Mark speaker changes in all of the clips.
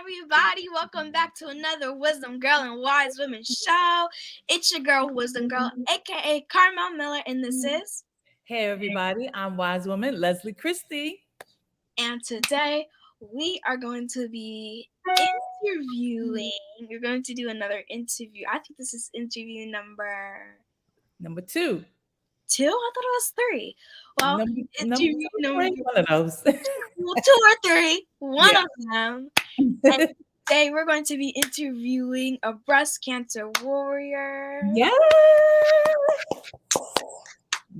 Speaker 1: everybody. Welcome back to another Wisdom Girl and Wise Women show. It's your girl, Wisdom Girl, aka Carmel Miller, and this is.
Speaker 2: Hey everybody, I'm Wise Woman Leslie Christie.
Speaker 1: And today we are going to be interviewing. We're going to do another interview. I think this is interview number
Speaker 2: Number two.
Speaker 1: 2. I thought it was 3. Well,
Speaker 2: Number
Speaker 1: interview number
Speaker 2: three, one of those.
Speaker 1: 2 or 3, one
Speaker 2: Yeah.
Speaker 1: of them. And today we're going to be interviewing a breast cancer warrior.
Speaker 2: Yeah.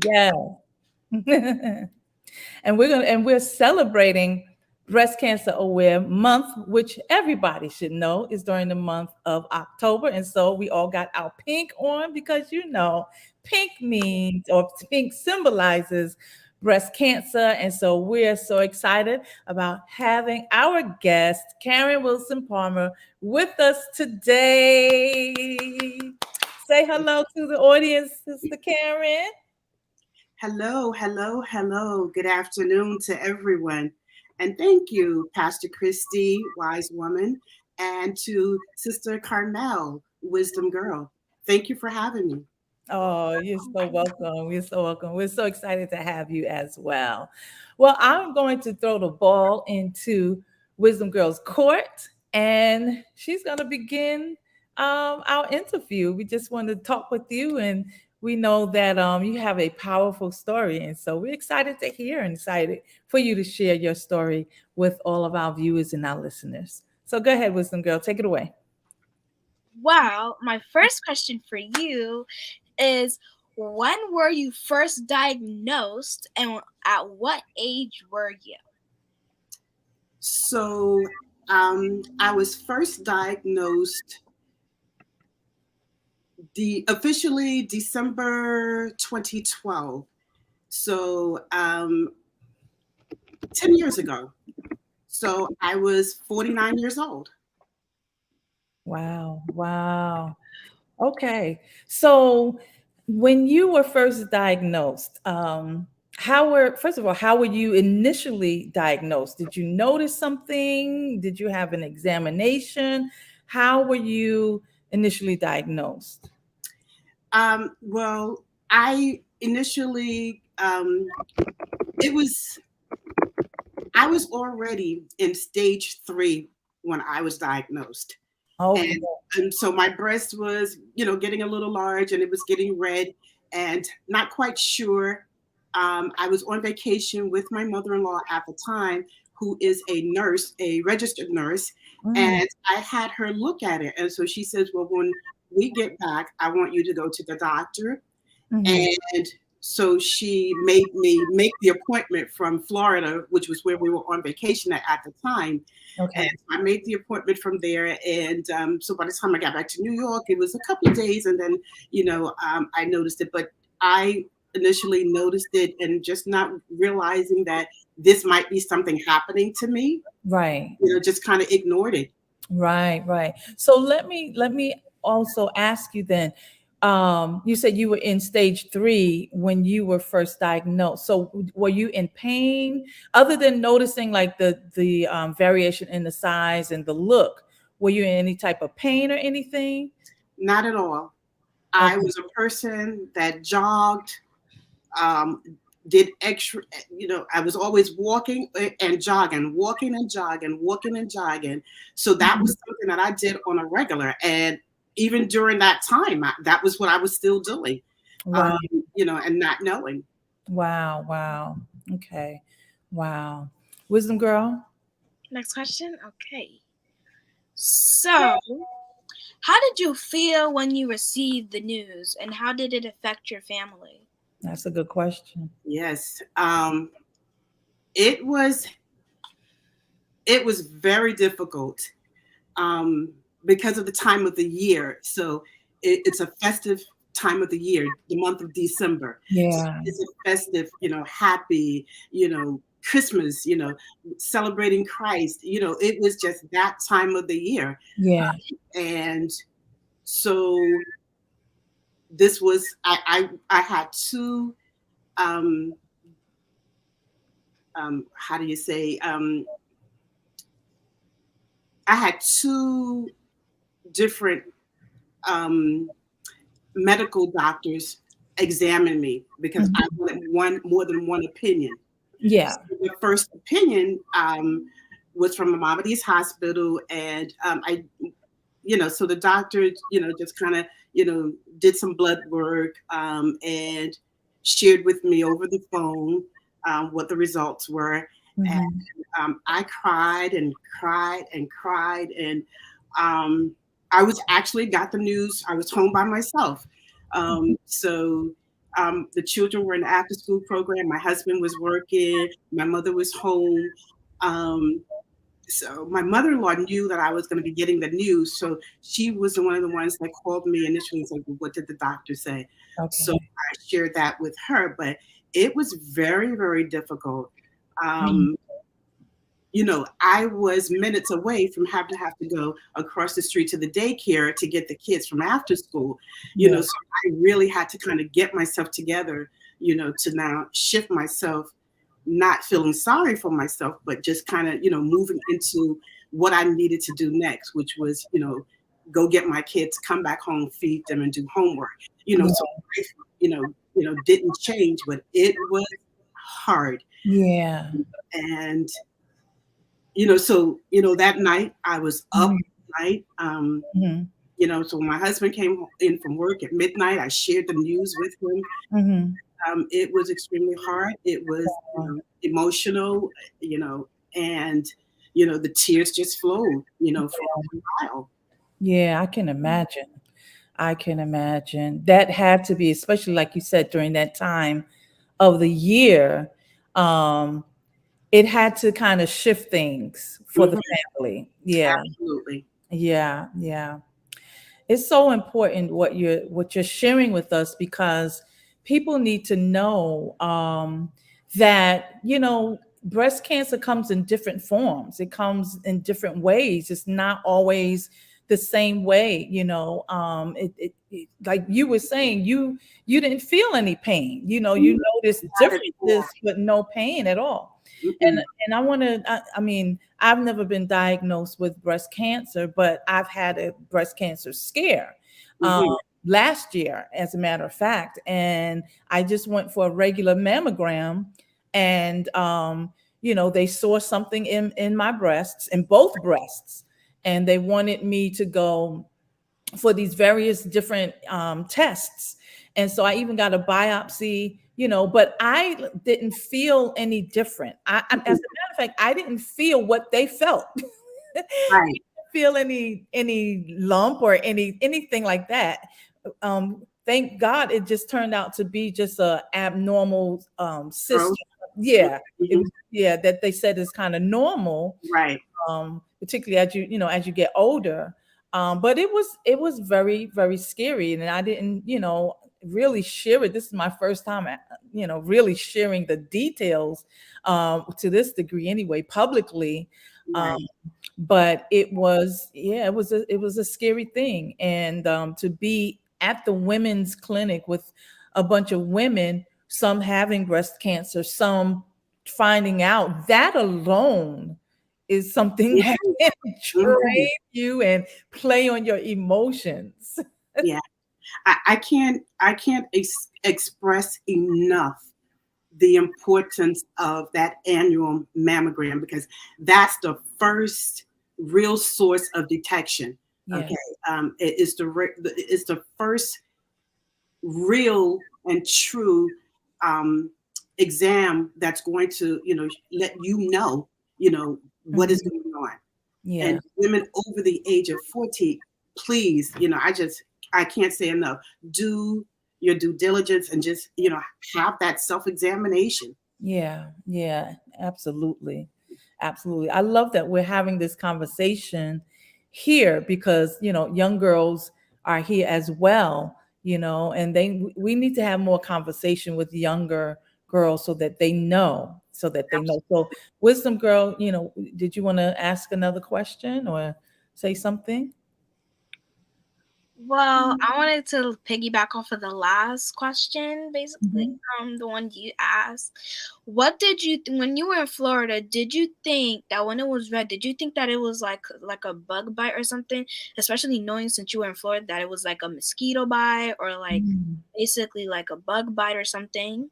Speaker 2: Yeah. and we're celebrating Breast Cancer Aware Month, which everybody should know is during the month of October. And so we all got our pink on because pink means or pink symbolizes breast cancer. And so we're so excited about having our guest, Karen Wilson Palmer, with us today. Say hello to the audience, Sister Karen.
Speaker 3: Hello, hello, hello. Good afternoon to everyone. And thank you, Pastor Christy, Wise Woman, and to Sister Carmel, Wisdom Girl. Thank you for having me.
Speaker 2: Oh, you're so welcome. You're so welcome. We're so excited to have you as well. Well, I'm going to throw the ball into Wisdom Girl's court, and she's going to begin our interview. We just want to talk with you, and we know that you have a powerful story, and so we're excited to hear and excited for you to share your story with all of our viewers and our listeners. So go ahead, Wisdom Girl, take it away.
Speaker 1: Wow, my first question for you is, when were you first diagnosed and at what age were you?
Speaker 3: So I was first diagnosed officially December 2012. So 10 years ago. So I was 49 years old.
Speaker 2: Wow. Wow. Okay. So when you were first diagnosed, first of all, how were you initially diagnosed? Did you notice something? Did you have an examination? How were you initially diagnosed?
Speaker 3: Well, I initially, I was already in stage 3 when I was diagnosed.
Speaker 2: Okay.
Speaker 3: And so my breast was, getting a little large and it was getting red and not quite sure. I was on vacation with my mother-in-law at the time, who is a nurse, a registered nurse, and I had her look at it. And so she says, well, when we get back, I want you to go to the doctor. And so she made me make the appointment from Florida, which was where we were on vacation at the time.
Speaker 2: Okay.
Speaker 3: And I made the appointment from there. And so by the time I got back to New York, it was a couple of days. And then, I noticed it. But I initially noticed it and just not realizing that this might be something happening to me.
Speaker 2: Right.
Speaker 3: Just kind of ignored it.
Speaker 2: Right, right. So let me also ask you then. You said you were in stage 3 when you were first diagnosed. So were you in pain, other than noticing like the variation in the size and the look? Were you in any type of pain or anything?
Speaker 3: Not at all.
Speaker 2: Okay.
Speaker 3: I was a person that jogged, did extra, I was always walking and jogging, walking and jogging, walking and jogging. So that was something that I did on a regular. And even during that time, that was what I was still doing,
Speaker 2: Wow.
Speaker 3: And not knowing.
Speaker 2: Wow. Wow. Okay. Wow. Wisdom Girl.
Speaker 1: Next question. Okay. So, how did you feel when you received the news, and how did it affect your family?
Speaker 2: That's a good question.
Speaker 3: Yes. It was very difficult because of the time of the year. So it's a festive time of the year, the month of December. So
Speaker 2: Yeah.
Speaker 3: it's a festive, happy, Christmas, celebrating Christ. It was just that time of the year.
Speaker 2: Yeah.
Speaker 3: And so this was, I had two, how do you say, I had two different medical doctors examine me because I wanted more than one opinion.
Speaker 2: Yeah.
Speaker 3: So the first opinion was from Maimonides Hospital, and so the doctor, just kind of, did some blood work and shared with me over the phone what the results were.
Speaker 2: Mm-hmm.
Speaker 3: And I cried and cried and cried, and I was actually got the news. I was home by myself. So the children were in the after school program. My husband was working. My mother was home. Um, so my mother-in-law knew that I was going to be getting the news. So she was one of the ones that called me initially and said, well, what did the doctor say? So
Speaker 2: Okay.
Speaker 3: I shared that with her, but it was very, very difficult.
Speaker 2: Mhm.
Speaker 3: I was minutes away from having to have to go across the street to the daycare to get the kids from after school,
Speaker 2: Yeah.
Speaker 3: so I really had to kind of get myself together, to now shift myself, not feeling sorry for myself, but just kind of, moving into what I needed to do next, which was, go get my kids, come back home, feed them, and do homework.
Speaker 2: Yeah.
Speaker 3: So life, didn't change, but it was hard.
Speaker 2: Yeah.
Speaker 3: And that night I was up
Speaker 2: Mhm.
Speaker 3: night.
Speaker 2: Mhm.
Speaker 3: So when my husband came in from work at midnight, I shared the news with him.
Speaker 2: Mhm.
Speaker 3: It was extremely hard. It was, emotional, and the tears just flowed, for a while.
Speaker 2: Yeah, I can imagine. I can imagine. That had to be, especially like you said, during that time of the year, um, it had to kind of shift things for the
Speaker 3: Mhm,
Speaker 2: family. Yeah,
Speaker 3: absolutely.
Speaker 2: yeah, yeah. It's so important what you're sharing with us because people need to know that breast cancer comes in different forms. It comes in different ways. It's not always the same way. Like you were saying, you didn't feel any pain. You noticed
Speaker 3: Not at all.
Speaker 2: differences, but no pain at all. And
Speaker 3: Mm-mm.
Speaker 2: and I want to. I mean, I've never been diagnosed with breast cancer, but I've had a breast cancer scare um,
Speaker 3: Mhm.
Speaker 2: last year, as a matter of fact. And I just went for a regular mammogram, and they saw something in my breasts, in both breasts, and they wanted me to go for these various different tests. And so I even got a biopsy, but I didn't feel any different. As a matter
Speaker 3: Mhm.
Speaker 2: of fact, I didn't feel what they felt.
Speaker 3: Right.
Speaker 2: Feel any lump or anything like that. Thank God it just turned out to be just a abnormal cyst.
Speaker 3: Growth.
Speaker 2: Yeah, it
Speaker 3: Mhm.
Speaker 2: was, yeah, that they said is kind of normal,
Speaker 3: Right.
Speaker 2: particularly as you get older. But it was very, very scary, and I didn't really share it. This is my first time really sharing the details to this degree anyway, publicly.
Speaker 3: Right.
Speaker 2: But it was a scary thing, and to be at the women's clinic with a bunch of women, some having breast cancer, some finding out, that alone is something that
Speaker 3: Mhm.
Speaker 2: can
Speaker 3: Mhm.
Speaker 2: drain you and play on your emotions.
Speaker 3: Yeah. I can't express enough the importance of that annual mammogram because that's the first real source of detection.
Speaker 2: Yeah.
Speaker 3: Okay, it's the first real and true um, exam that's going to let what is
Speaker 2: Mhm.
Speaker 3: going on.
Speaker 2: Yeah.
Speaker 3: And women over the age of 40, please, I can't say enough. Do your due diligence and just, have that self-examination.
Speaker 2: Yeah, yeah, absolutely. Absolutely. I love that we're having this conversation here because, young girls are here as well, and we need to have more conversation with younger girls so that they know. So, Wisdom Girl, did you want to ask another question or say something?
Speaker 1: Well, I wanted to piggyback off of the last question, basically,
Speaker 2: Mhm.
Speaker 1: the one you asked. What did you when you were in Florida? Did you think that when it was red, did you think that it was like a bug bite or something? Especially knowing since you were in Florida that it was like a mosquito bite or like
Speaker 2: Mm.
Speaker 1: basically like a bug bite or something.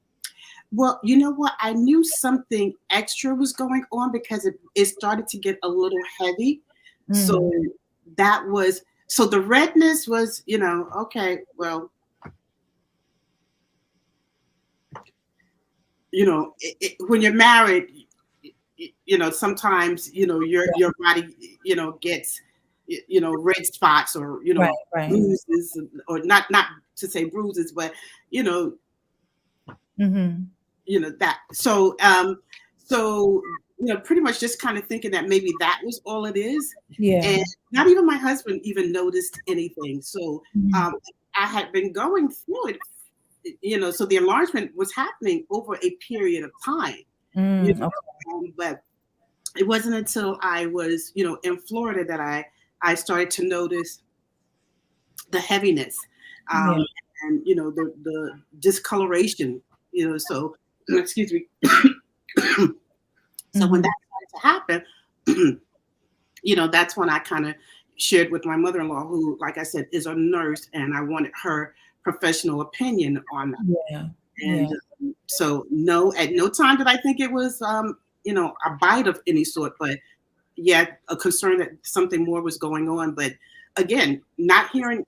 Speaker 3: Well, you know what? I knew something extra was going on because it started to get a little heavy. So
Speaker 2: Mm.
Speaker 3: that was so the redness was, okay, well, when you're married, sometimes, your body, gets, red spots or,
Speaker 2: Right, right.
Speaker 3: bruises, or not to say bruises, but, you know,
Speaker 2: Mhm.
Speaker 3: that. So pretty much just kind of thinking that maybe that was all it is.
Speaker 2: Yeah.
Speaker 3: And not even my husband even noticed anything. So
Speaker 2: Mhm.
Speaker 3: um, I had been going through it, so the enlargement was happening over a period of time,
Speaker 2: Okay.
Speaker 3: but it wasn't until I was, in Florida that I started to notice the heaviness,
Speaker 2: Yeah.
Speaker 3: um, and the discoloration, so excuse me. So when
Speaker 2: Mhm.
Speaker 3: that started to happen, that's when I kind of shared with my mother-in-law, who, like I said, is a nurse, and I wanted her professional opinion on that.
Speaker 2: Yeah.
Speaker 3: And
Speaker 2: Yeah.
Speaker 3: so, no, at no time did I think it was, a bite of any sort, but yet a concern that something more was going on. But again, not having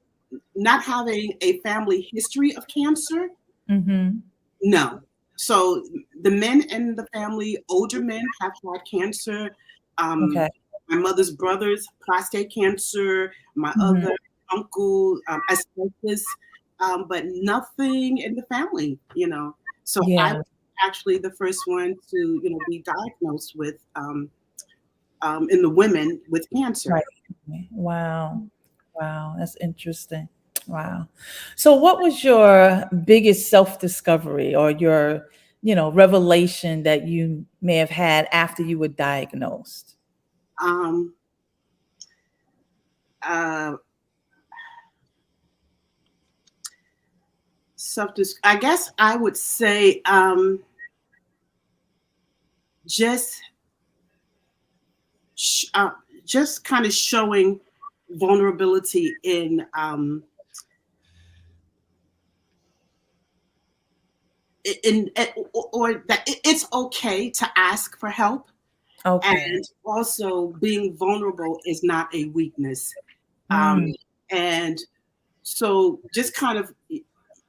Speaker 3: a family history of cancer,
Speaker 2: Mhm.
Speaker 3: no. So the men in the family, older men, have had cancer.
Speaker 2: Okay.
Speaker 3: My mother's brothers, prostate cancer. My
Speaker 2: Mhm.
Speaker 3: other uncle, asbestos, but nothing in the family. So I
Speaker 2: Yeah.
Speaker 3: was actually the first one to, be diagnosed with, in the women, with cancer.
Speaker 2: Right. Wow. Wow. That's interesting. Wow. So what was your biggest self-discovery or your, revelation that you may have had after you were diagnosed?
Speaker 3: Um, uh, I guess I would say, just sh- uh, just kind of showing vulnerability in or that it's okay to ask for help,
Speaker 2: Okay.
Speaker 3: and also being vulnerable is not a weakness. um,
Speaker 2: Mm.
Speaker 3: and so just kind of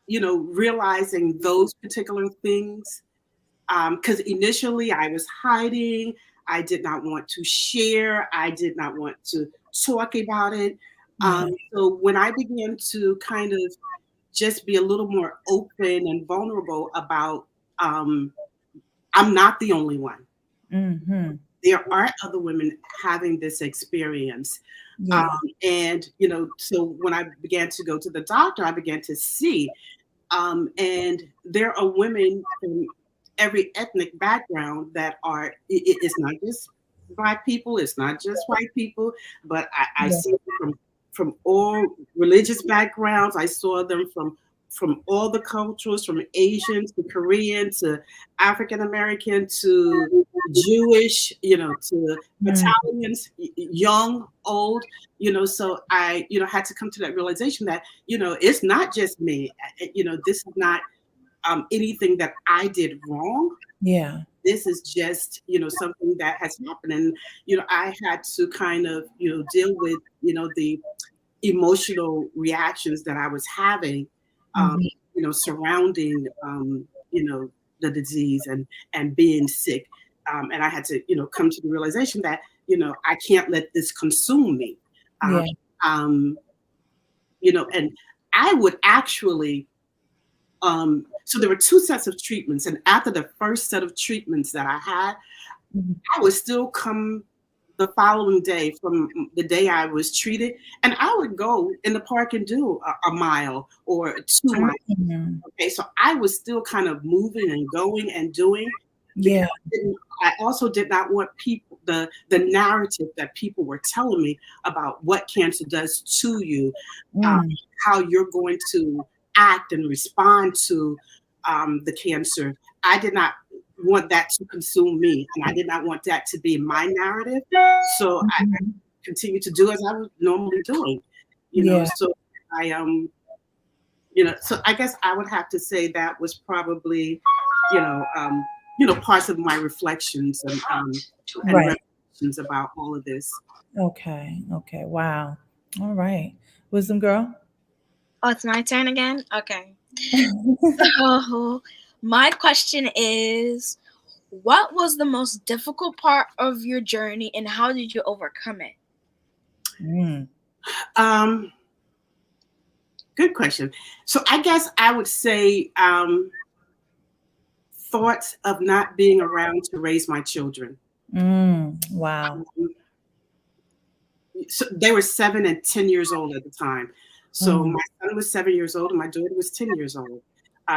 Speaker 3: realizing those particular things, because initially I was hiding. I did not want to share. I did not want to talk about it.
Speaker 2: Yeah.
Speaker 3: So when I began to kind of just be a little more open and vulnerable about, um, I'm not the only one.
Speaker 2: Mhm.
Speaker 3: There are other women having this experience. Um,
Speaker 2: Yeah.
Speaker 3: and, so when I began to go to the doctor, I began to see, and there are women from every ethnic background that are, it's not just Black people, it's not just white people, but I
Speaker 2: Yeah.
Speaker 3: see them from all religious backgrounds. I saw them from all the cultures, from Asian to Korean to African American to Jewish, to
Speaker 2: Mm.
Speaker 3: Italians, young, old, so I, had to come to that realization that, it's not just me. This is not, anything that I did wrong.
Speaker 2: Yeah.
Speaker 3: This is just, something that has happened. And, I had to kind of, deal with, the emotional reactions that I was having, um,
Speaker 2: Mhm.
Speaker 3: surrounding, the disease and being sick. And I had to, come to the realization that, I can't let this consume me. Um,
Speaker 2: Yeah.
Speaker 3: um, and I would actually, so there were two sets of treatments. And after the first set of treatments that I had,
Speaker 2: Mhm.
Speaker 3: I would still come the following day from the day I was treated, and I would go in the park and do a mile or 2 miles.
Speaker 2: Mhm.
Speaker 3: Okay, so I was still kind of moving and going and doing, because
Speaker 2: Yeah.
Speaker 3: I also did not want the narrative that people were telling me about what cancer does to you,
Speaker 2: Mm.
Speaker 3: how you're going to act and respond to the cancer. I did not want that to consume me, and I did not want that to be my narrative. So I
Speaker 2: Mhm.
Speaker 3: continued to do as I was normally doing,
Speaker 2: Yeah.
Speaker 3: So I so I guess I would have to say that was probably, you know, um, parts of my reflections and
Speaker 2: Right.
Speaker 3: revelations about all of this.
Speaker 2: Okay. Okay. Wow. All right. Wisdom girl.
Speaker 1: Oh, it's my turn again? Okay. So, my question is, what was the most difficult part of your journey and how did you overcome it?
Speaker 2: Mm.
Speaker 3: Um, Good question. So I guess I would say thoughts of not being around to raise my children.
Speaker 2: Mm. Wow.
Speaker 3: So they were 7 and 10 years old at the time. So
Speaker 2: Mm.
Speaker 3: my son was 7 years old and my daughter was 10 years old.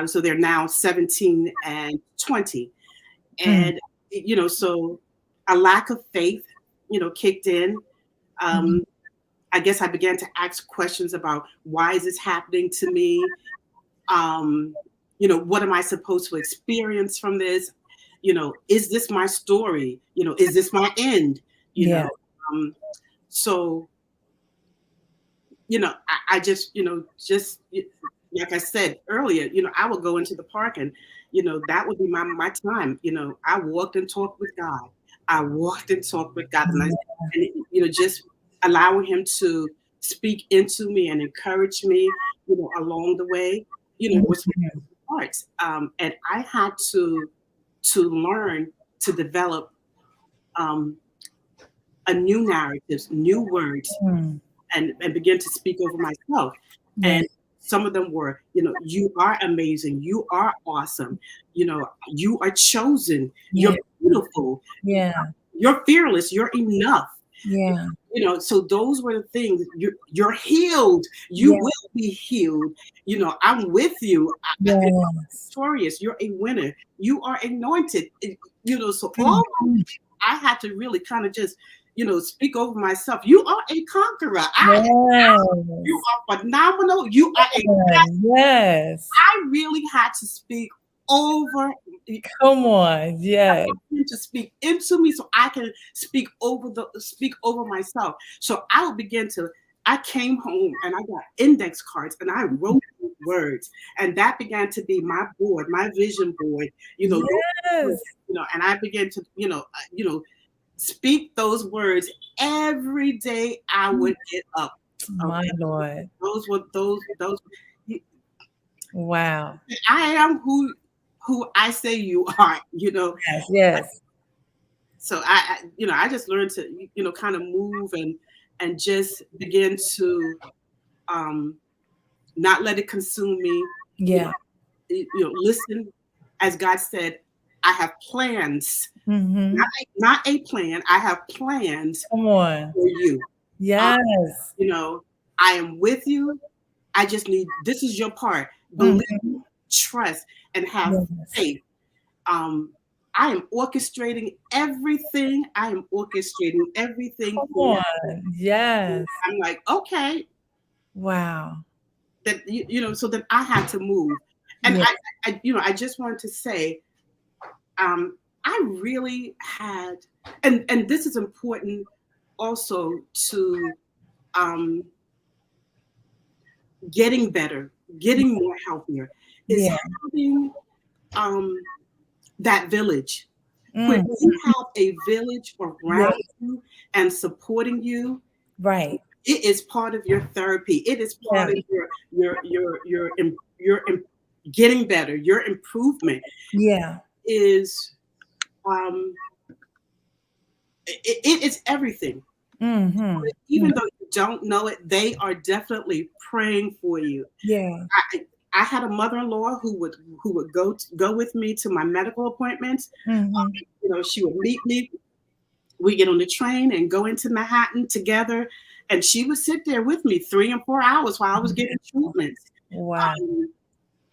Speaker 3: So they're now 17 and 20.
Speaker 2: Mm.
Speaker 3: And, so a lack of faith, kicked in.
Speaker 2: Mhm.
Speaker 3: Um, I guess I began to ask questions about why is this happening to me? What am I supposed to experience from this? Is this my story? Is this my end? You
Speaker 2: Yeah.
Speaker 3: know, um, so I just, like I said earlier, I would go into the park and, that would be my time. I walked and talked with God. I walked and talked with God, just allowing Him to speak into me and encourage me, along the way, was
Speaker 2: Mhm.
Speaker 3: parts. And I had to learn to develop um, a new narratives, new words,
Speaker 2: Mm.
Speaker 3: and begin to speak over myself.
Speaker 2: Yeah.
Speaker 3: And some of them were, you are amazing, you are awesome, you are chosen,
Speaker 2: Yeah.
Speaker 3: you're beautiful,
Speaker 2: Yeah.
Speaker 3: you're fearless, you're enough.
Speaker 2: Yeah.
Speaker 3: So those were the things. You're healed. You
Speaker 2: Yeah.
Speaker 3: will be healed. I'm with you.
Speaker 2: Yes.
Speaker 3: Victorious. You're a winner. You are anointed. So all
Speaker 2: Mhm.
Speaker 3: I had to really kind of just, speak over myself. You are a conqueror. You
Speaker 2: Yes.
Speaker 3: are phenomenal. You are a.
Speaker 2: Yes.
Speaker 3: I really had to speak over.
Speaker 2: Come on. Yes.
Speaker 3: Him to speak into me so I can speak over myself. So I would begin to. I came home and I got index cards and I wrote words, and that began to be my board, my vision board.
Speaker 2: Yes.
Speaker 3: And I began to speak those words every day I would get up.
Speaker 2: My
Speaker 3: Okay,
Speaker 2: Lord.
Speaker 3: those were those.
Speaker 2: Wow.
Speaker 3: I am who I say you are.
Speaker 2: Yes. Yes.
Speaker 3: So I just learned to kind of move and just begin to um, not let it consume me.
Speaker 2: Yeah.
Speaker 3: Listen, as God said, I have plans,
Speaker 2: Mm-hmm.
Speaker 3: not a plan. I have plans
Speaker 2: Come on.
Speaker 3: for you. Um,
Speaker 2: Yes.
Speaker 3: I am with you. I just need. This is your part. Believe,
Speaker 2: Mhm.
Speaker 3: trust, and have
Speaker 2: Yes.
Speaker 3: faith. Um, I am orchestrating everything. I am orchestrating everything
Speaker 2: Come
Speaker 3: for.
Speaker 2: on. Yes.
Speaker 3: I'm like, okay,
Speaker 2: Wow.
Speaker 3: that so that I had to move, and
Speaker 2: Yeah.
Speaker 3: I just wanted to say, I really had, and this is important also to um, getting better, getting more healthier, is
Speaker 2: Yeah.
Speaker 3: having um, that village. When
Speaker 2: Mm.
Speaker 3: you have a village
Speaker 2: Yeah.
Speaker 3: around you and supporting you,
Speaker 2: Right.
Speaker 3: it is part of your therapy. It is
Speaker 2: Yeah.
Speaker 3: part of your getting better. Your improvement
Speaker 2: Yeah.
Speaker 3: is um, it is everything.
Speaker 2: Mm-hmm.
Speaker 3: Even though you don't know it, they are definitely praying for you.
Speaker 2: Yeah.
Speaker 3: I had a mother-in-law who would go with me to my medical appointments.
Speaker 2: Mm-hmm.
Speaker 3: She would meet me. We get on the train and go into Manhattan together, and she would sit there with me 3 and 4 hours while I was getting treatments.
Speaker 2: Wow.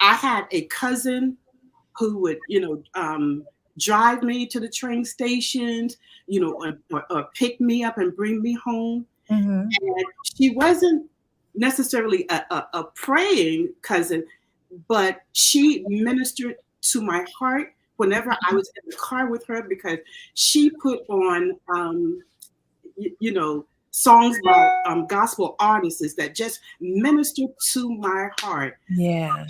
Speaker 3: I had a cousin who would, drive me to the train stations, or pick me up and bring me home.
Speaker 2: Mm-hmm.
Speaker 3: And she wasn't necessarily a praying cousin, but she ministered to my heart whenever I was in the car with her, because she put on, songs by gospel artists that just ministered to my heart.
Speaker 2: Yeah.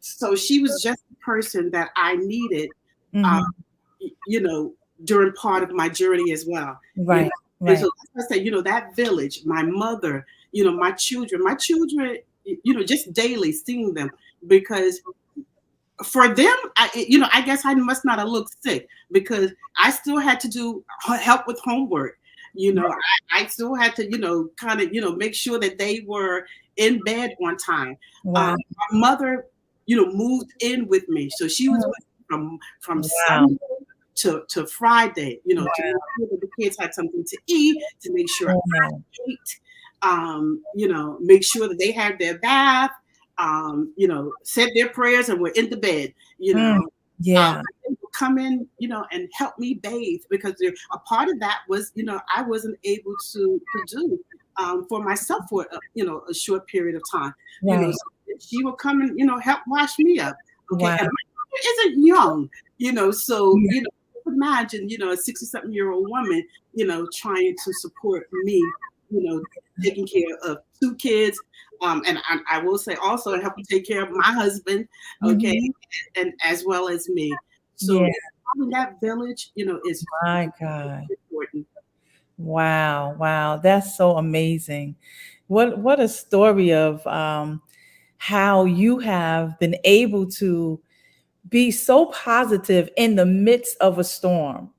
Speaker 3: So she was just the person that I needed, um,
Speaker 2: Mm-hmm.
Speaker 3: you know, during part of my journey as well.
Speaker 2: Right.
Speaker 3: And
Speaker 2: Right.
Speaker 3: so that's why I say, that village, my mother, my children, just daily seeing them, because for them, I guess I must not have looked sick, because I still had to do help with homework. I still had to, kind of, make sure that they were in bed on time.
Speaker 2: Wow.
Speaker 3: My mother, moved in with me, so she was with me from
Speaker 2: Wow.
Speaker 3: Sunday to Friday, to make sure that the kids had something to eat, to make sure I ate, make sure that they had their bath, said their prayers and were in the bed,
Speaker 2: Yeah.
Speaker 3: they would come in, and help me bathe, because a part of that was, I wasn't able to do for myself for a short period of time.
Speaker 2: Right.
Speaker 3: So she would come and help wash me up. Okay,
Speaker 2: Wow.
Speaker 3: and my mother isn't young, so
Speaker 2: Yeah.
Speaker 3: imagine a 60-something-year-old woman, trying to support me, taking care of two kids. And I will say also helping take care of my husband, okay,
Speaker 2: Mm-hmm.
Speaker 3: and as well as me. So
Speaker 2: Yeah.
Speaker 3: having that village, is
Speaker 2: My God.
Speaker 3: important.
Speaker 2: Wow. Wow. That's so amazing. What a story of how you have been able to be so positive in the midst of a storm.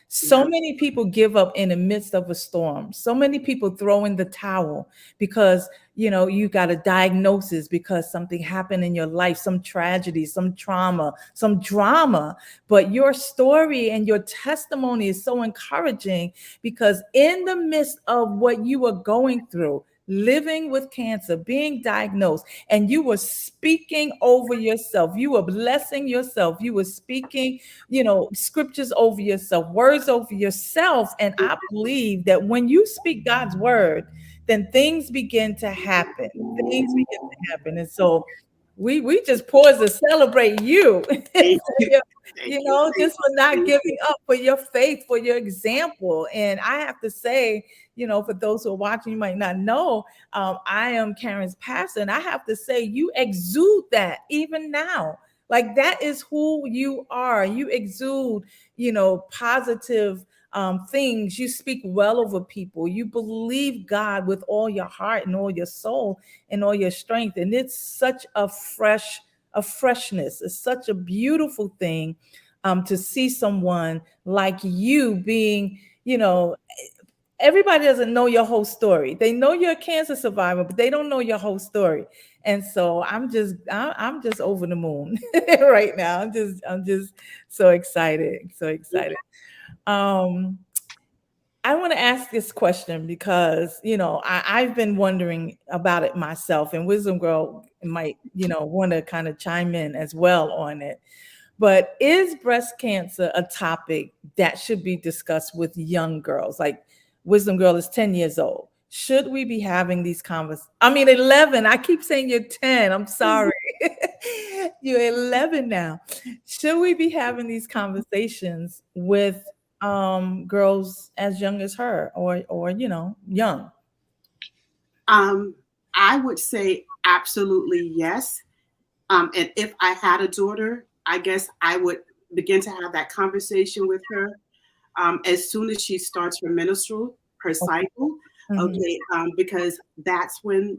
Speaker 2: So
Speaker 3: Yeah.
Speaker 2: many people give up in the midst of a storm. So many people throw in the towel because, you got a diagnosis because something happened in your life, some tragedy, some trauma, some drama. But your story and your testimony is so encouraging, because in the midst of what you are going through, living with cancer, being diagnosed, and you were speaking over yourself, you were blessing yourself, you were speaking, scriptures over yourself, words over yourself. And I believe that when you speak God's word, then things begin to happen. Things begin to happen. And so we just pause to celebrate you.
Speaker 3: Thank you. Thank you.
Speaker 2: Just for not
Speaker 3: Thank
Speaker 2: giving
Speaker 3: you.
Speaker 2: up, for your faith, for your example. And I have to say, for those who are watching, you might not know, I am Karen's pastor, and I have to say, you exude that even now. Like, that is who you are. You exude, positive things. You speak well over people. You believe God with all your heart and all your soul and all your strength. And it's such a freshness. It's such a beautiful thing to see someone like you being, everybody doesn't know your whole story. They know you're a cancer survivor, but they don't know your whole story. And so I'm just over the moon right now. I'm just so excited, so excited. I want to ask this question because, I've been wondering about it myself, and Wisdom Girl might, want to kind of chime in as well on it. But is breast cancer a topic that should be discussed with young girls? Like, Wisdom Girl is 10 years old. Should we be having these conversations? I mean, 11. I keep saying you're 10. I'm sorry. You're 11 now. Should we be having these conversations with girls as young as her, or young?
Speaker 3: I would say absolutely yes. And if I had a daughter, I guess I would begin to have that conversation with her as soon as she starts her menstrual, her cycle. Okay, because that's when,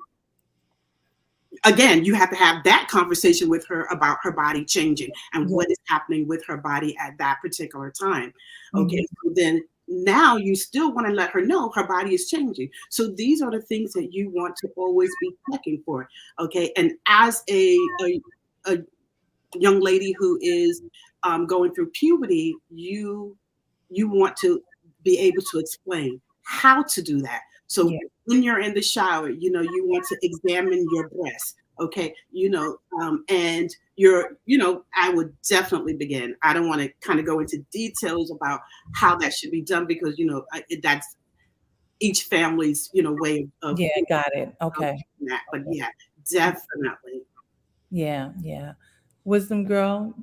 Speaker 3: again, you have to have that conversation with her about her body changing and what is happening with her body at that particular time. Okay, so then now you still want to let her know her body is changing. So these are the things that you want to always be checking for. Okay, and as a young lady who is going through puberty, you want to be able to explain how to do that. So when you're in the shower, you want to examine your breast. Okay, and I would definitely begin. I don't want to kind of go into details about how that should be done because that's each family's way of
Speaker 2: Yeah, got it.
Speaker 3: of
Speaker 2: Okay.
Speaker 3: doing that. But yeah, definitely.
Speaker 2: Yeah, yeah. Wisdom girl.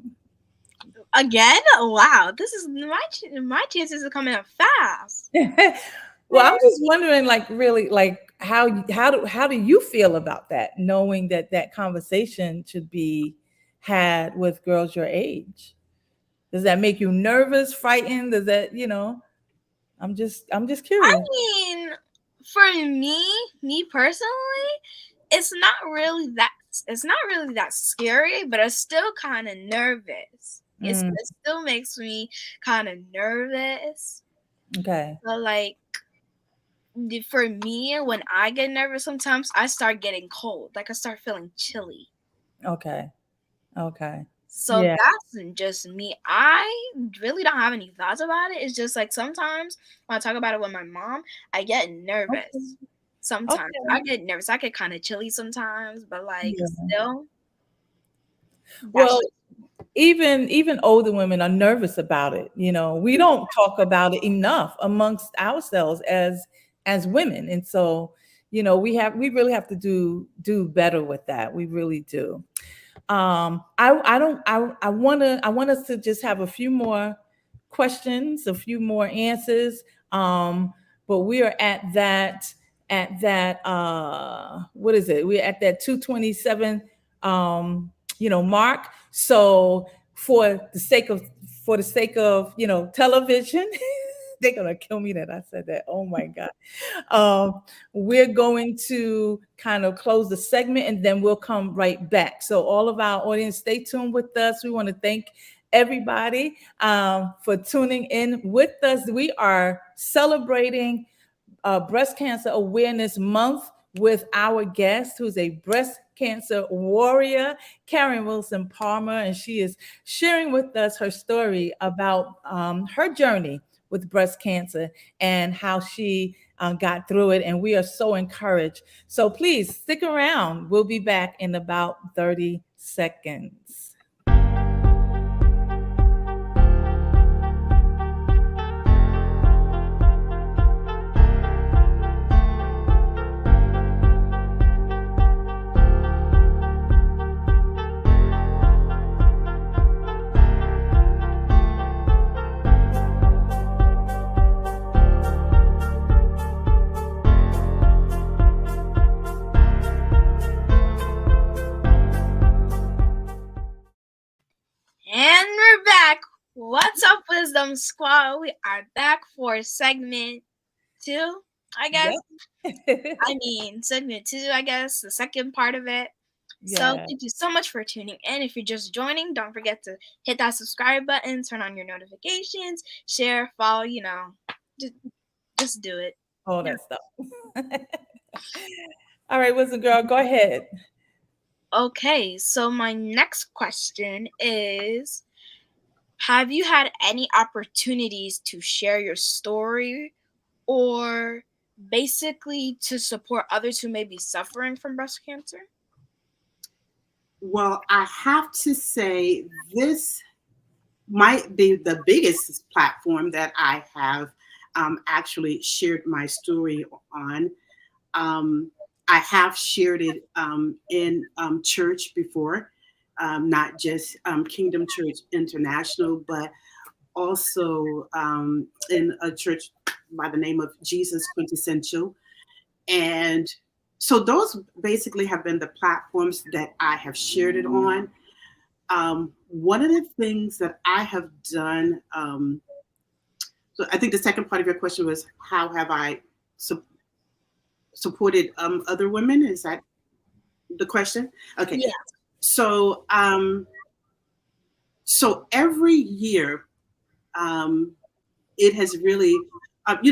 Speaker 1: Again? Wow, this is my chances are coming up fast.
Speaker 2: Well, I'm just wondering, like, really, like, how do you feel about that, knowing that that conversation should be had with girls your age? Does that make you nervous, frightened? Does that, I'm just
Speaker 1: I
Speaker 2: curious.
Speaker 1: mean, for me personally, it's not really that scary, but I'm still kind of nervous.
Speaker 2: Mm,
Speaker 1: It still makes me kind of nervous.
Speaker 2: okay.
Speaker 1: But like for me, when I get nervous, sometimes I start getting cold. Like I start feeling chilly.
Speaker 2: Okay. Okay.
Speaker 1: So
Speaker 2: Yeah.
Speaker 1: that's just me. I really don't have any thoughts about it. It's just like sometimes when I talk about it with my mom, I get nervous.
Speaker 2: Okay.
Speaker 1: Sometimes I
Speaker 2: Okay.
Speaker 1: get nervous. I get kind of chilly sometimes, but like
Speaker 2: Yeah.
Speaker 1: still, that's
Speaker 2: Well,
Speaker 1: just
Speaker 2: even older women are nervous about it. We don't talk about it enough amongst ourselves as women, and so we really have to do better with that. We really do. I don't I want us to just have a few more questions, a few more answers. But we are at that what is it? We're at that 227 mark. So for the sake of television, they're gonna kill me that I said that. Oh my God. We're going to kind of close the segment and then we'll come right back. So, all of our audience, stay tuned with us. We want to thank everybody for tuning in with us. We are celebrating Breast Cancer Awareness Month with our guest, who's a breast cancer warrior, Karen Wilson Palmer, and she is sharing with us her story about her journey with breast cancer and how she got through it. And we are so encouraged. So please stick around. We'll be back in about 30 seconds.
Speaker 1: and we're back. What's up, Wisdom Squad? We are back for segment 2, I guess.
Speaker 2: Yep.
Speaker 1: I mean, segment 2, I guess, the second part of it. So
Speaker 2: Yeah.
Speaker 1: thank you so much for tuning in. If you're just joining, don't forget to hit that subscribe button, turn on your notifications, share, follow, just do it.
Speaker 2: All that stuff. All right, Wisdom Girl, go ahead.
Speaker 1: Okay, so my next question is, have you had any opportunities to share your story or basically to support others who may be suffering from breast cancer?
Speaker 3: Well, I have to say this might be the biggest platform that I have actually shared my story on. I have shared it in church before, not just Kingdom Church International, but also in a church by the name of Jesus Quintessential. And so those basically have been the platforms that I have shared it on. One of the things that I have done, so I think the second part of your question was how have I supported other women? Is that the question? Okay.
Speaker 1: Yeah.
Speaker 3: So so every year, it has really,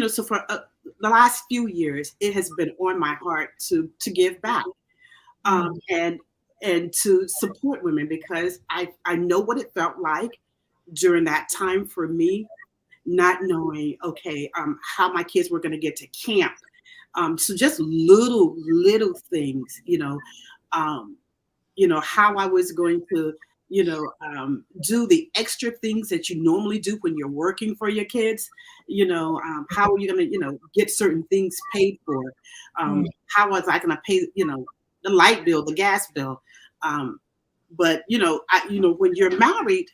Speaker 3: so for the last few years, it has been on my heart to give back and to support women because I know what it felt like during that time for me, not knowing, okay, how my kids were going to get to camp. So just little things, how I was going to, do the extra things that you normally do when you're working for your kids. How are you going to, get certain things paid for? How was I going to pay, the light bill, the gas bill? But when you're married,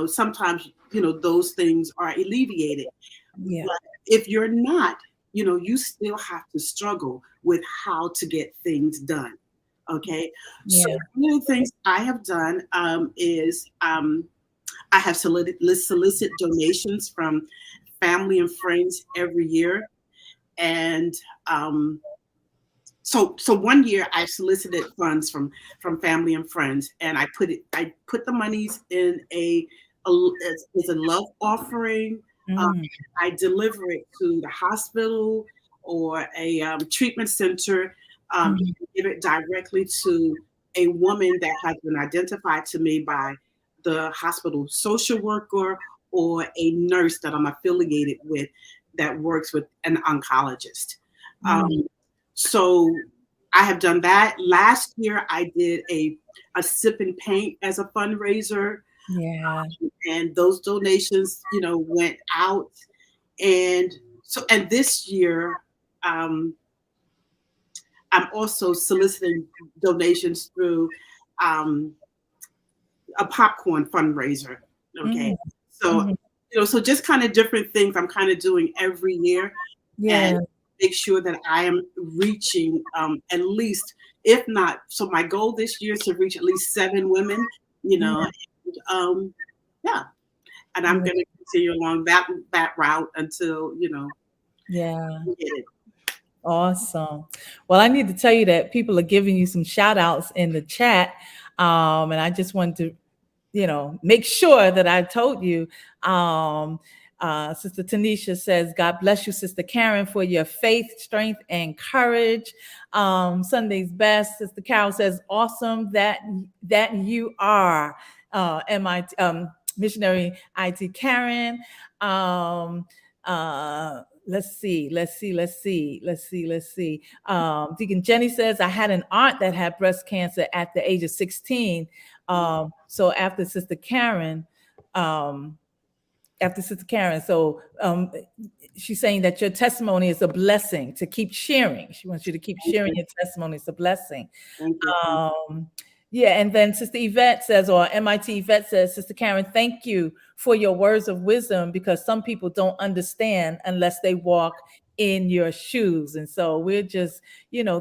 Speaker 3: sometimes those things are alleviated.
Speaker 2: Yeah.
Speaker 3: But if you're not, you still have to struggle with how to get things done. Okay. So
Speaker 2: Yeah.
Speaker 3: one of the things I have done is I have solicit donations from family and friends every year. And so one year I solicited funds from family and friends, and I put the monies in as a love offering. I deliver it to the hospital or a treatment center. Give it directly to a woman that has been identified to me by the hospital social worker or a nurse that I'm affiliated with that works with an oncologist. So I have done that. Last year, I did a sip and paint as a fundraiser.
Speaker 2: Yeah.
Speaker 3: And those donations, went out. And this year, I'm also soliciting donations through a popcorn fundraiser. Okay. So, so just kind of different things I'm kind of doing every year.
Speaker 2: Yeah.
Speaker 3: And make sure that I am reaching at least, if not, so my goal this year is to reach at least 7 women, yeah. And I'm going to continue along that route until,
Speaker 2: Yeah.
Speaker 3: we get it.
Speaker 2: Awesome. Well, I need to tell you that people are giving you some shout outs in the chat. And I just wanted to, make sure that I told you. Sister Tanisha says, God bless you, Sister Karen, for your faith, strength, and courage. Sunday's best. Sister Carol says, awesome that you are MIT missionary IT Karen. Let's see. Deacon Jenny says, I had an aunt that had breast cancer at the age of 16. So after Sister Karen, so she's saying that your testimony is a blessing to keep sharing. She wants you to keep sharing your testimony. It's a blessing.
Speaker 3: Thank you.
Speaker 2: Yeah, and then Sister Yvette says, or MIT Yvette says, Sister Karen, thank you for your words of wisdom, because some people don't understand unless they walk in your shoes. And so we're just,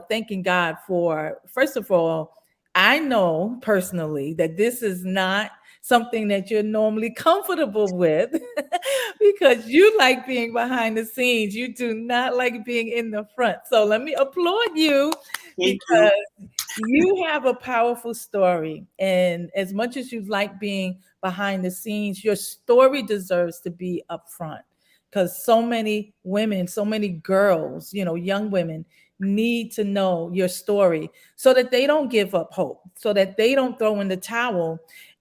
Speaker 2: thanking God for, first of all, I know personally that this is not something that you're normally comfortable with because you like being behind the scenes. You do not like being in the front. So let me applaud you because you have a powerful story. And as much as you like being behind the scenes, your story deserves to be up front, because so many women, so many girls, young women need to know your story so that they don't give up hope, so that they don't throw in the towel.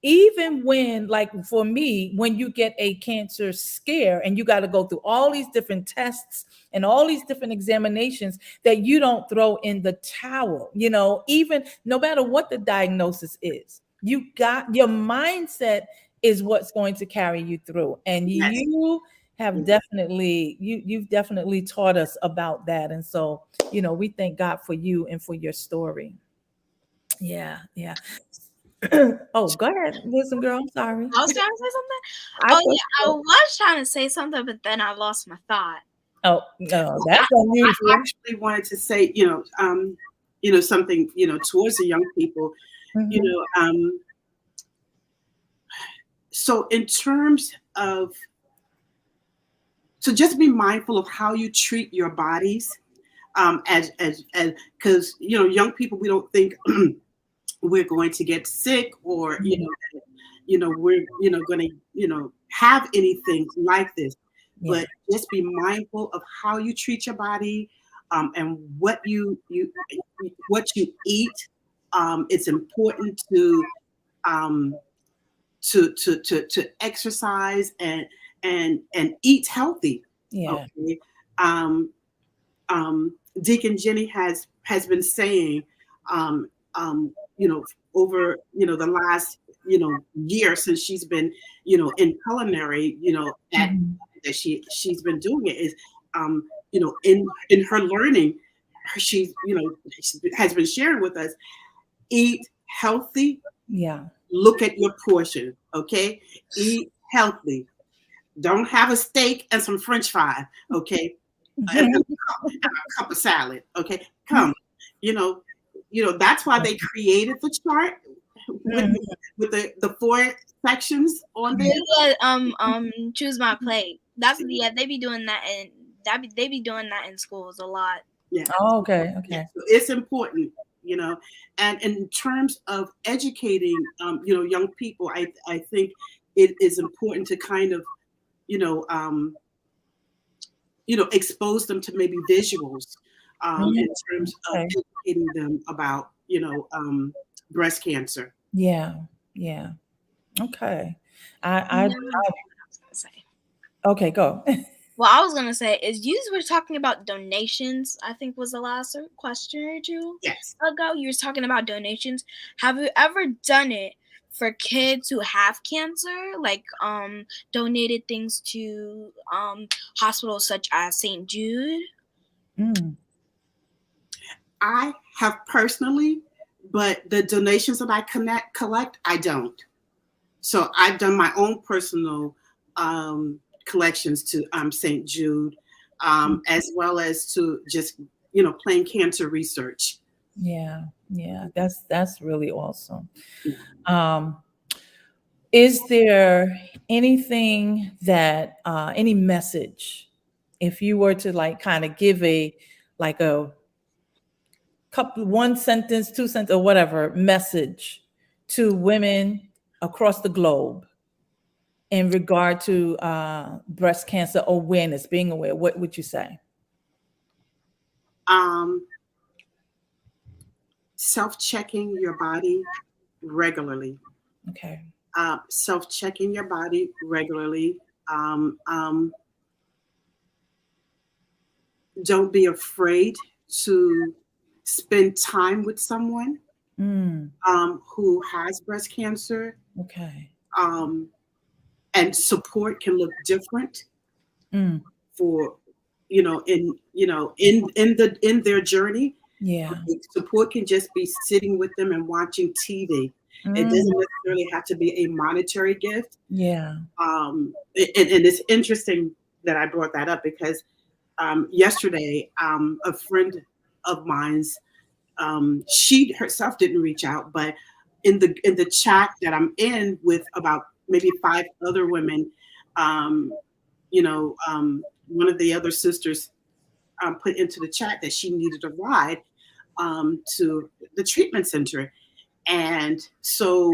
Speaker 2: Even when, like for me, when you get a cancer scare and you got to go through all these different tests and all these different examinations, that you don't throw in the towel, even no matter what the diagnosis is, you got your mindset is what's going to carry you through. And you have definitely, you've definitely taught us about that. And so, we thank God for you and for your story. Yeah. Oh, go ahead, listen, girl. I'm sorry.
Speaker 1: I was trying to say something. I was trying to say something, but then I lost my thought.
Speaker 2: Oh no, that's unusual.
Speaker 3: I actually wanted to say, something, towards the young people, so in terms of, so just be mindful of how you treat your bodies, as because young people, we don't think we're going to get sick, or we're going to have anything like this. But just be mindful of how you treat your body, and what you eat. It's important to exercise and eat healthy.
Speaker 2: Yeah.
Speaker 3: Okay. Deacon Jenny has been saying, over, the last, year since she's been, in culinary, at
Speaker 2: Mhm.
Speaker 3: that she's been doing it is, in her learning, she's, she has been sharing with us, eat healthy,
Speaker 2: Yeah.
Speaker 3: look at your portion, okay? Eat healthy. Don't have a steak and some French fry, okay? And a cup of salad, okay? Come, you know, that's why they created the chart with
Speaker 2: Mhm.
Speaker 3: the four sections on there.
Speaker 1: Yeah, choose my plate. They be doing that, and they be doing that in schools a lot.
Speaker 3: Yeah.
Speaker 2: Oh, okay.
Speaker 3: Yeah,
Speaker 2: Okay.
Speaker 3: so it's important, and in terms of educating, young people, I think it is important to kind of, you know, um, expose them to maybe visuals,
Speaker 2: Mhm.
Speaker 3: in terms of
Speaker 2: Okay.
Speaker 3: educating them about, breast cancer.
Speaker 2: Yeah. Yeah. Okay. I
Speaker 1: No, what I was gonna say.
Speaker 2: okay, go.
Speaker 1: What I was gonna say is you were talking about donations. I think was the last question or two
Speaker 3: Yes.
Speaker 1: ago. You were talking about donations. Have you ever done it for kids who have cancer? Like donated things to hospitals such as St. Jude.
Speaker 2: Mm.
Speaker 3: I have personally, but the donations that I collect, I don't. So I've done my own personal, collections to, St. Jude, as well as to just, plain cancer research.
Speaker 2: Yeah. Yeah. That's really awesome. Um, is there anything that any message, if you were to like kind of give a couple, one sentence, two sentence, or whatever message to women across the globe in regard to breast cancer awareness, being aware, what would you say?
Speaker 3: Um, Self-checking your body regularly.
Speaker 2: Okay.
Speaker 3: Self-checking your body regularly. Um, um, don't be afraid to spend time with someone,
Speaker 2: Mm,
Speaker 3: who has breast cancer.
Speaker 2: okay.
Speaker 3: Um, and support can look different
Speaker 2: Mm,
Speaker 3: for, in their journey.
Speaker 2: yeah.
Speaker 3: Support can just be sitting with them and watching TV. It
Speaker 2: Mm,
Speaker 3: doesn't necessarily have to be a monetary gift.
Speaker 2: yeah.
Speaker 3: And it's interesting that I brought that up because, yesterday, a friend of mine's, she herself didn't reach out, but in the chat that I'm in with about maybe five other women, um, one of the other sisters, put into the chat that she needed a ride, to the treatment center, and so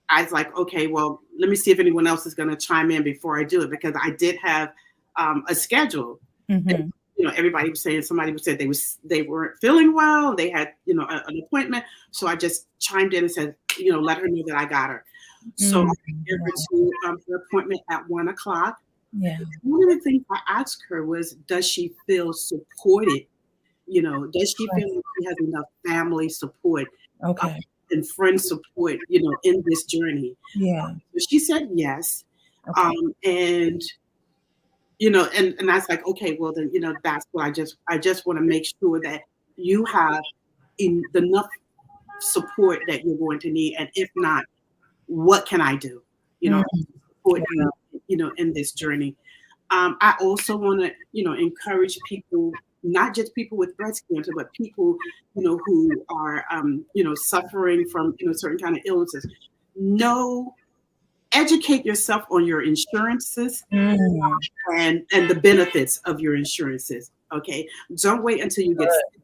Speaker 3: I was like, okay, well, let me see if anyone else is going to chime in before I do it because I did have, a schedule.
Speaker 2: Hmm.
Speaker 3: Everybody was saying, somebody was said they weren't feeling well. They had, an appointment. So I just chimed in and said, let her know that I got her. So
Speaker 2: Mm,
Speaker 3: I gave her to, her appointment at 1 o'clock.
Speaker 2: yeah.
Speaker 3: One of the things I asked her was, does she feel supported? Does she feel like she has enough family support, uh,
Speaker 2: Okay.
Speaker 3: and friend support, in this journey?
Speaker 2: Yeah.
Speaker 3: So she said yes.
Speaker 2: Okay.
Speaker 3: And and that's like, okay, well then, that's what I just want to make sure that you have enough support that you're going to need. And if not, what can I do?
Speaker 2: Mm,
Speaker 3: Support you, in this journey. I also want to, encourage people, not just people with breast cancer, but people, who are, suffering from, certain kind of illnesses. Know, educate yourself on your insurances
Speaker 2: mm,
Speaker 3: and the benefits of your insurances. Okay, don't wait until you get sick,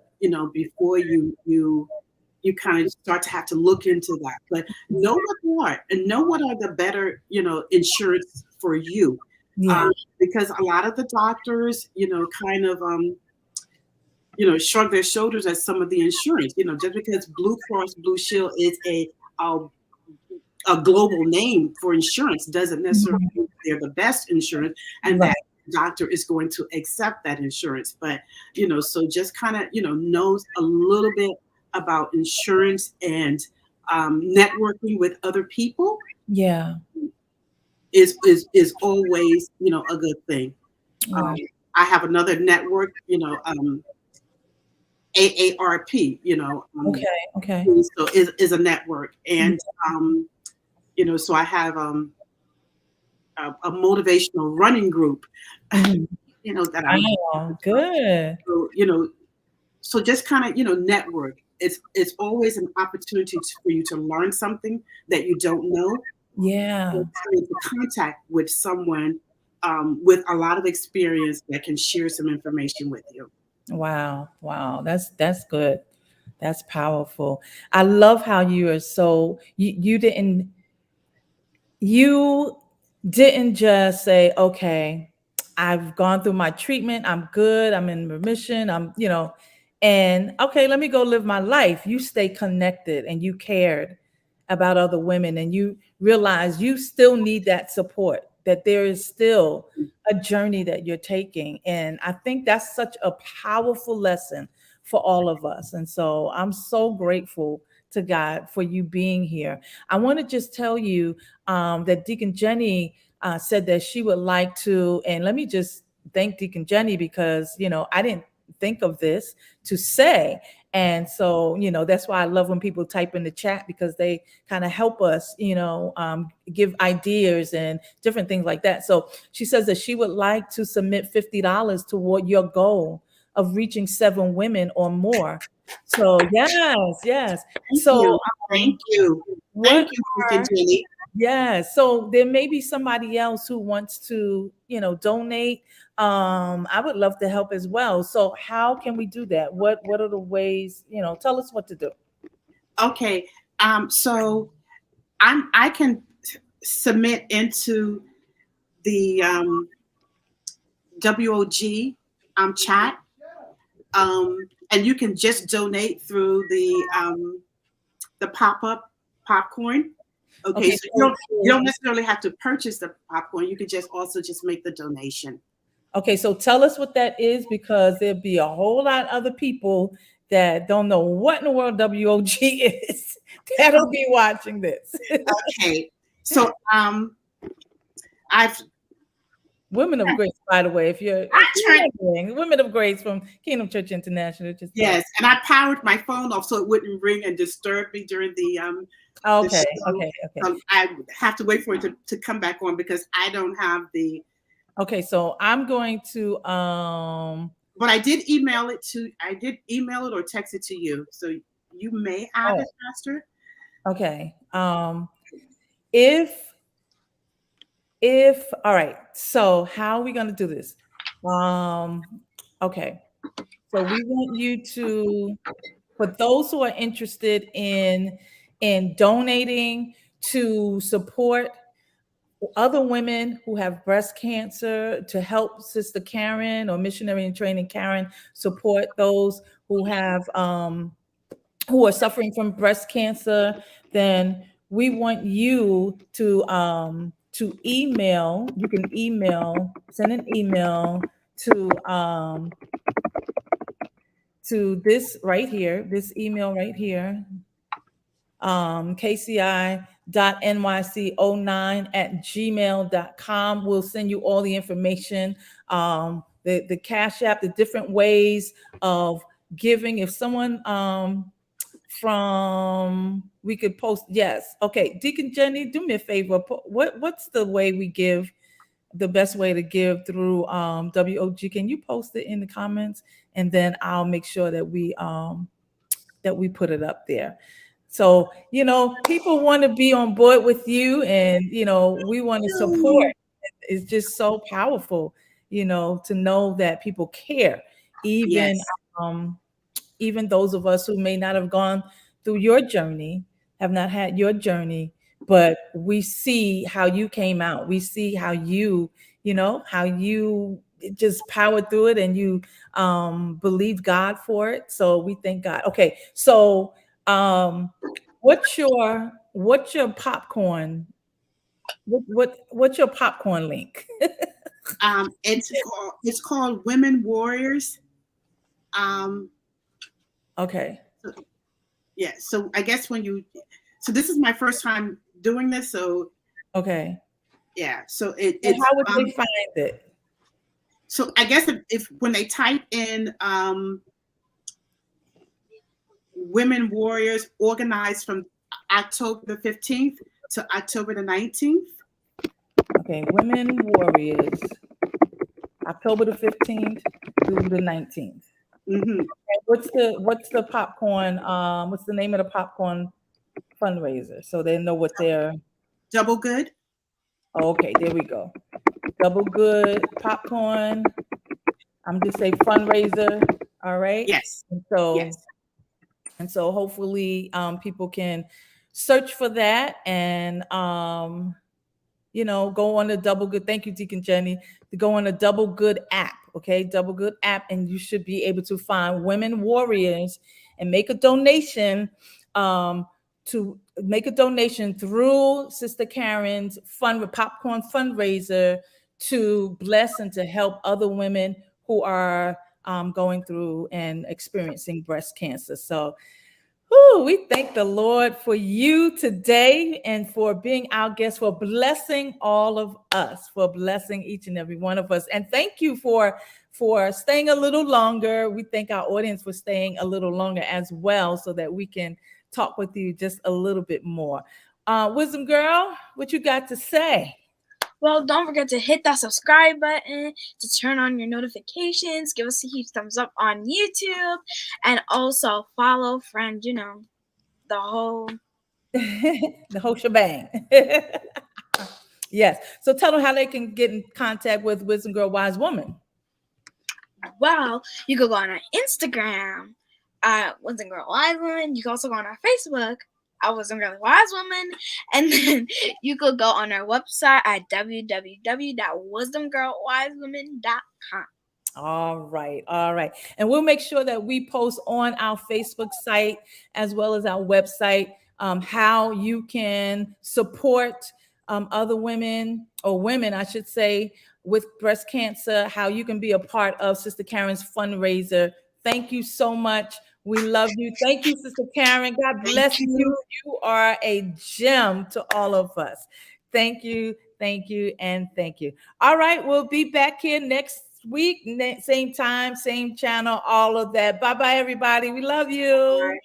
Speaker 3: before you kind of start to have to look into that. But know what they are and know what are the better, insurance for you.
Speaker 2: yeah.
Speaker 3: Because a lot of the doctors, kind of, shrug their shoulders at some of the insurance. Just because Blue Cross Blue Shield is a, a global name for insurance doesn't necessarily
Speaker 2: Mhm.
Speaker 3: mean they're the best insurance and
Speaker 2: Right.
Speaker 3: that doctor is going to accept that insurance. But, so just kind of, knows a little bit about insurance and networking with other people
Speaker 2: Yeah.
Speaker 3: is always, a good thing.
Speaker 2: Wow.
Speaker 3: I have another network, AARP,
Speaker 2: Okay. Okay.
Speaker 3: so is a network, and so I have a motivational running group,
Speaker 2: Mhm.
Speaker 3: that I'm,
Speaker 2: Wow. Good.
Speaker 3: so, so just kind of, network. It's always an opportunity for you to learn something that you don't know,
Speaker 2: Yeah.
Speaker 3: or come into contact with someone with a lot of experience that can share some information with you.
Speaker 2: Wow. Wow. That's good. That's powerful. I love how you are so you didn't just say, okay, I've gone through my treatment, I'm good, I'm in remission, and okay, let me go live my life. You stay connected and you cared about other women, and you realize you still need that support, that there is still a journey that you're taking. And I think that's such a powerful lesson for all of us. And so I'm so grateful to God for you being here. I want to just tell you that Deacon Jenny said that she would like to, and let me just thank Deacon Jenny because, I didn't think of this to say. And so, that's why I love when people type in the chat because they kind of help us, give ideas and different things like that. So she says that she would like to submit $50 toward your goal of reaching 7 women or more. So yes.
Speaker 3: Thank
Speaker 2: So
Speaker 3: you. Thank you.
Speaker 2: what
Speaker 3: Thank you, Deacon Jenny.
Speaker 2: yeah, so there may be somebody else who wants to, donate. I would love to help as well. So how can we do that? What are the ways, tell us what to do.
Speaker 3: Okay. So I can submit into the WOG chat, and you can just donate through the pop-up popcorn. Okay,
Speaker 2: Okay,
Speaker 3: so you don't necessarily have to purchase the popcorn. You could just make the donation.
Speaker 2: okay, so tell us what that is because there'll be a whole lot of other people that don't know what in the world WOG is that'll be watching this.
Speaker 3: Okay, so I've
Speaker 2: Women of Grace, by the way, if you're wondering, Women of Grace from Kingdom Church International. Just
Speaker 3: yes, and I powered my phone off so it wouldn't ring and disturb me during the
Speaker 2: okay.
Speaker 3: I have to wait for it to come back on because I don't have the.
Speaker 2: Okay, so I'm going to
Speaker 3: But I did email it or text it to you, so you may have it, Pastor.
Speaker 2: Okay. If all right, so how are we going to do this? Okay. So we want you to, for those who are interested in donating to support other women who have breast cancer, to help Sister Karen or Missionary in Training Karen support those who have who are suffering from breast cancer, then we want you to email. You can send an email to this right here, this email right here, kci.nyc09@gmail.com. We'll send you all the information, the Cash App, the different ways of giving. If someone we could post, yes. Okay, Deacon Jenny, do me a favor. What's the way we give, the best way to give through WOG? Can you post it in the comments? And then I'll make sure that we put it up there. So, people want to be on board with you and, we want to support. It's just so powerful, to know that people care, even,
Speaker 3: Yes.
Speaker 2: even those of us who may not have gone through your journey, have not had your journey, but we see how you came out. We see how you just powered through it and you believed God for it. So we thank God. Okay, so what's your popcorn? What's your popcorn link?
Speaker 3: It's called Women Warriors.
Speaker 2: Okay.
Speaker 3: Yeah. So I guess so this is my first time doing this. So
Speaker 2: Okay.
Speaker 3: yeah. So
Speaker 2: And how would they find it?
Speaker 3: so I guess if when they type in Women Warriors organized from October the 15th to October the 19th.
Speaker 2: Okay, Women Warriors, October the 15th through the 19th.
Speaker 3: Mm-hmm.
Speaker 2: What's the popcorn? What's the name of the popcorn fundraiser? So they know what they're.
Speaker 3: Double Good.
Speaker 2: Okay, there we go. Double Good popcorn. I'm just say fundraiser. All right.
Speaker 3: Yes.
Speaker 2: And so hopefully people can search for that and go on the Double Good. Thank you, Deacon Jenny. To go on the Double Good app, okay? Double Good app, and you should be able to find Women Warriors and make a donation through Sister Karen's popcorn fundraiser to bless and to help other women who are going through and experiencing breast cancer. So we thank the Lord for you today and for being our guest, for blessing all of us, for blessing each and every one of us. And thank you for staying a little longer. We thank our audience for staying a little longer as well so that we can talk with you just a little bit more. Wisdom Girl, what you got to say?
Speaker 1: Well, don't forget to hit that subscribe button, to turn on your notifications, give us a huge thumbs up on YouTube, and also follow, friend, the whole
Speaker 2: shebang. Yes. So tell them how they can get in contact with Wisdom Girl Wise Woman.
Speaker 1: Well, you can go on our Instagram at Wisdom Girl Wise Woman. You can also go on our Facebook at Wisdom Girl Wise Woman. And then you could go on our website at www.wisdomgirlwisewoman.com.
Speaker 2: All right. And we'll make sure that we post on our Facebook site as well as our website how you can support other women, or women, I should say, with breast cancer, how you can be a part of Sister Karen's fundraiser. Thank you so much. We love you. Thank you, Sister Karen. God bless you. You are a gem to all of us. Thank you, and thank you. All right, we'll be back here next week, same time, same channel, all of that. Bye-bye, everybody. We love you.